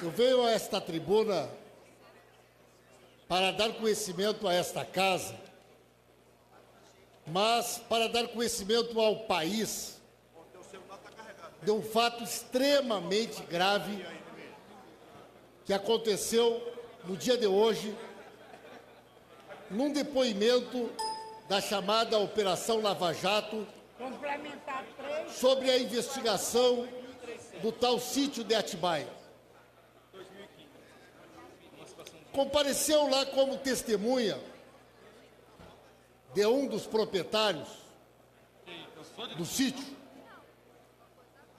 Eu venho a esta tribuna para dar conhecimento a esta casa, mas para dar conhecimento ao país de um fato extremamente grave que aconteceu no dia de hoje, num depoimento da chamada Operação Lava Jato, sobre a investigação do tal sítio de Atibaia. Compareceu lá como testemunha de um dos proprietários do sítio,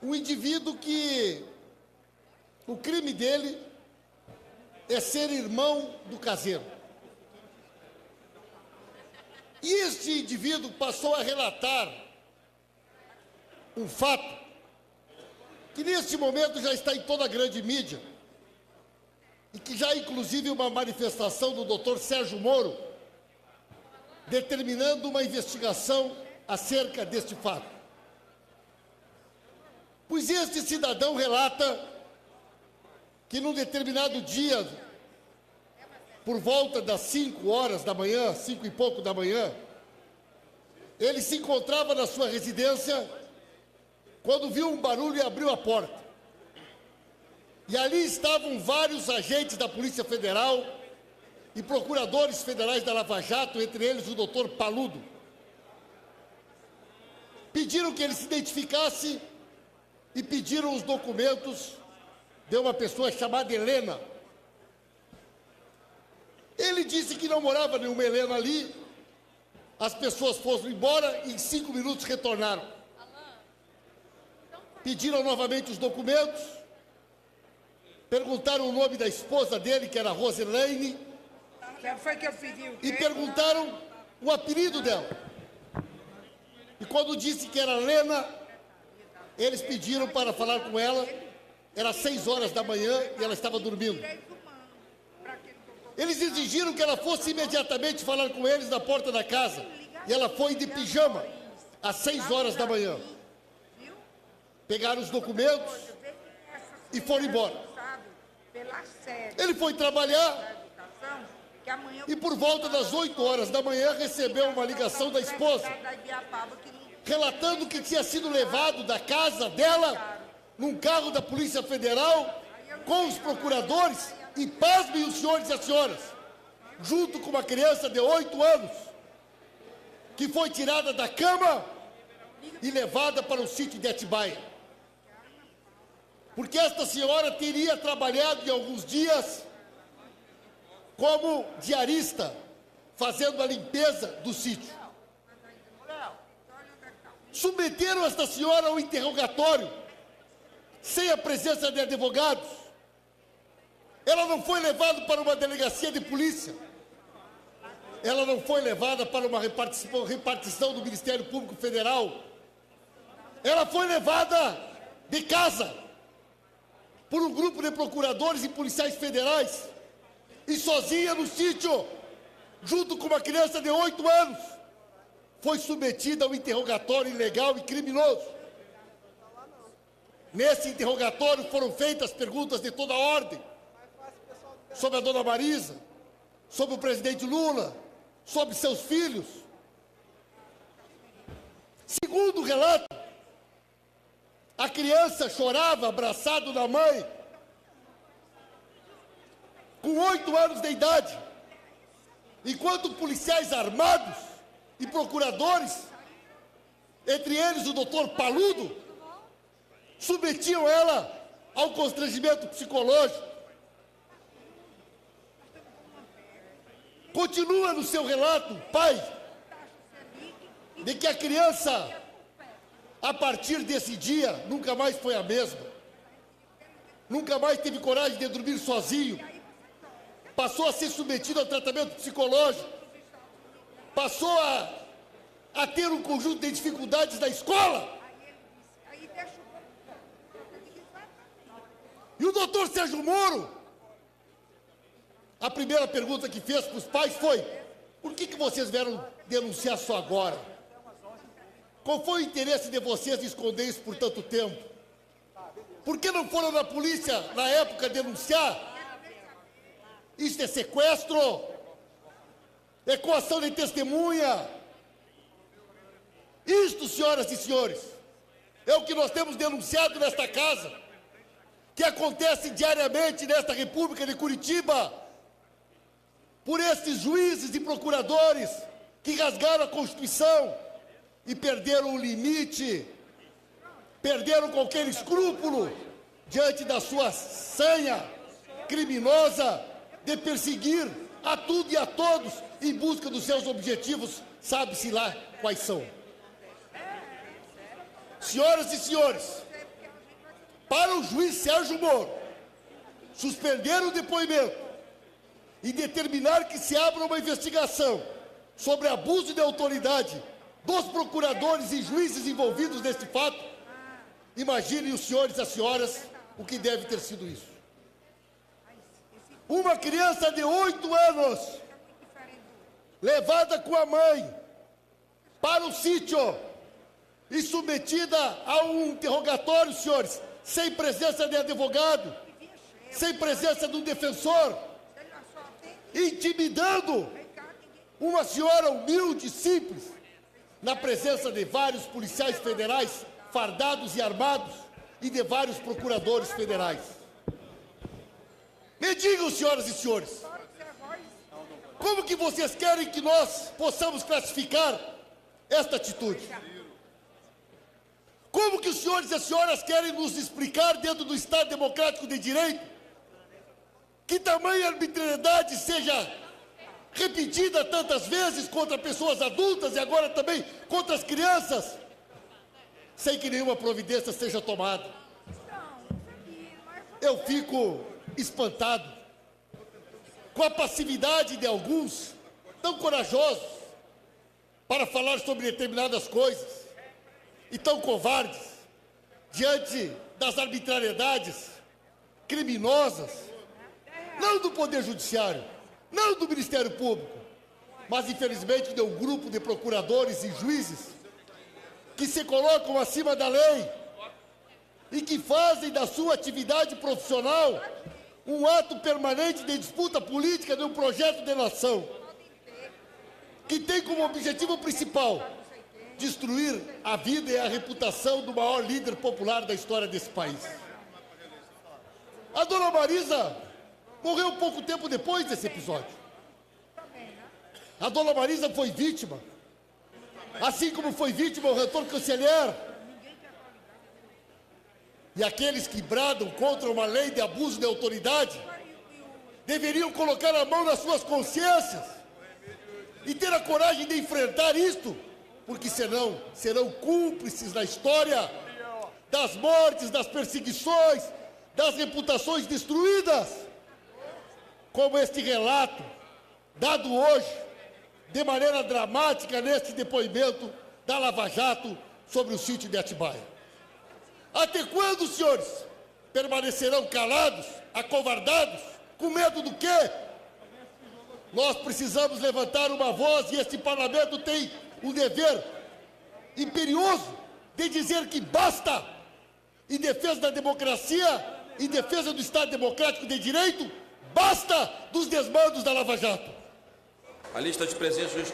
um indivíduo que o crime dele é ser irmão do caseiro. E este indivíduo passou a relatar um fato que neste momento já está em toda a grande mídia e que já inclusive uma manifestação do Dr. Sérgio Moro determinando uma investigação acerca deste fato. Pois este cidadão relata que num determinado dia, por volta das 5 horas da manhã, 5 e pouco da manhã, ele se encontrava na sua residência quando viu um barulho e abriu a porta. E ali estavam vários agentes da Polícia Federal e procuradores federais da Lava Jato, entre eles o doutor Paludo. Pediram que ele se identificasse e pediram os documentos de uma pessoa chamada Helena. Ele disse que não morava nenhuma Helena ali, as pessoas foram embora e em 5 minutos retornaram. Pediram novamente os documentos, perguntaram o nome da esposa dele, que era Roselaine, e perguntaram o apelido dela. E quando disse que era Helena, eles pediram para falar com ela. Era 6 horas da manhã e ela estava dormindo. Eles exigiram que ela fosse imediatamente falar com eles na porta da casa. E ela foi de pijama, às 6 horas da manhã. Pegaram os documentos e foram embora. Ele foi trabalhar e por volta das 8 horas da manhã recebeu uma ligação da esposa, relatando que tinha sido levado da casa dela num carro da Polícia Federal com os procuradores e, pasmem os senhores e as senhoras, junto com uma criança de 8 anos, que foi tirada da cama e levada para o sítio de Atibaia. Porque esta senhora teria trabalhado em alguns dias como diarista, fazendo a limpeza do sítio. Submeteram esta senhora ao interrogatório, sem a presença de advogados. Ela não foi levada para uma delegacia de polícia. Ela não foi levada para uma repartição do Ministério Público Federal. Ela foi levada de casa por um grupo de procuradores e policiais federais e sozinha no sítio, junto com uma criança de 8 anos, foi submetida ao interrogatório ilegal e criminoso. Nesse interrogatório foram feitas perguntas de toda a ordem, sobre a dona Marisa, sobre o presidente Lula, sobre seus filhos. Segundo o relato, a criança chorava abraçado na mãe, com 8 anos de idade, enquanto policiais armados e procuradores, entre eles o doutor Paludo, submetiam ela ao constrangimento psicológico. Continua no seu relato, pai, de que a criança, a partir desse dia, nunca mais foi a mesma. Nunca mais teve coragem de dormir sozinho. Passou a ser submetido ao tratamento psicológico. Passou a ter um conjunto de dificuldades na escola. E o doutor Sérgio Moro, a primeira pergunta que fez para os pais foi: por que vocês vieram denunciar só agora? Qual foi o interesse de vocês de esconder isso por tanto tempo? Por que não foram na polícia, na época, denunciar? Isso é sequestro, é coação de testemunha. Isto, senhoras e senhores, é o que nós temos denunciado nesta casa, que acontece diariamente nesta República de Curitiba, por esses juízes e procuradores que rasgaram a Constituição e perderam o limite, perderam qualquer escrúpulo diante da sua sanha criminosa de perseguir a tudo e a todos em busca dos seus objetivos, sabe-se lá quais são. Senhoras e senhores, para o juiz Sérgio Moro suspender o depoimento e determinar que se abra uma investigação sobre abuso de autoridade dos procuradores e juízes envolvidos nesse fato, imaginem os senhores e as senhoras o que deve ter sido isso. Uma criança de 8 anos, levada com a mãe para o sítio e submetida a um interrogatório, senhores, sem presença de advogado, sem presença do defensor, intimidando uma senhora humilde, simples, na presença de vários policiais federais fardados e armados e de vários procuradores federais. Me digam, senhoras e senhores, como que vocês querem que nós possamos classificar esta atitude? Como que os senhores e as senhoras querem nos explicar, dentro do Estado Democrático de Direito, que tamanha arbitrariedade seja repetida tantas vezes contra pessoas adultas e agora também contra as crianças, sem que nenhuma providência seja tomada? Eu fico espantado com a passividade de alguns tão corajosos para falar sobre determinadas coisas e tão covardes diante das arbitrariedades criminosas, não do Poder Judiciário, não do Ministério Público, mas infelizmente de um grupo de procuradores e juízes que se colocam acima da lei e que fazem da sua atividade profissional um ato permanente de disputa política de um projeto de nação, que tem como objetivo principal destruir a vida e a reputação do maior líder popular da história desse país. A dona Marisa morreu pouco tempo depois desse episódio. A dona Marisa foi vítima, assim como foi vítima o reitor Canceler. E aqueles que bradam contra uma lei de abuso de autoridade deveriam colocar a mão nas suas consciências e ter a coragem de enfrentar isto, porque senão serão cúmplices na história das mortes, das perseguições, das reputações destruídas, como este relato dado hoje de maneira dramática neste depoimento da Lava Jato sobre o sítio de Atibaia. Até quando, senhores, permanecerão calados, acovardados, com medo do quê? Nós precisamos levantar uma voz e este parlamento tem o dever imperioso de dizer que basta, em defesa da democracia, em defesa do Estado Democrático de Direito, basta dos desmandos da Lava Jato. A lista de presentes, juiz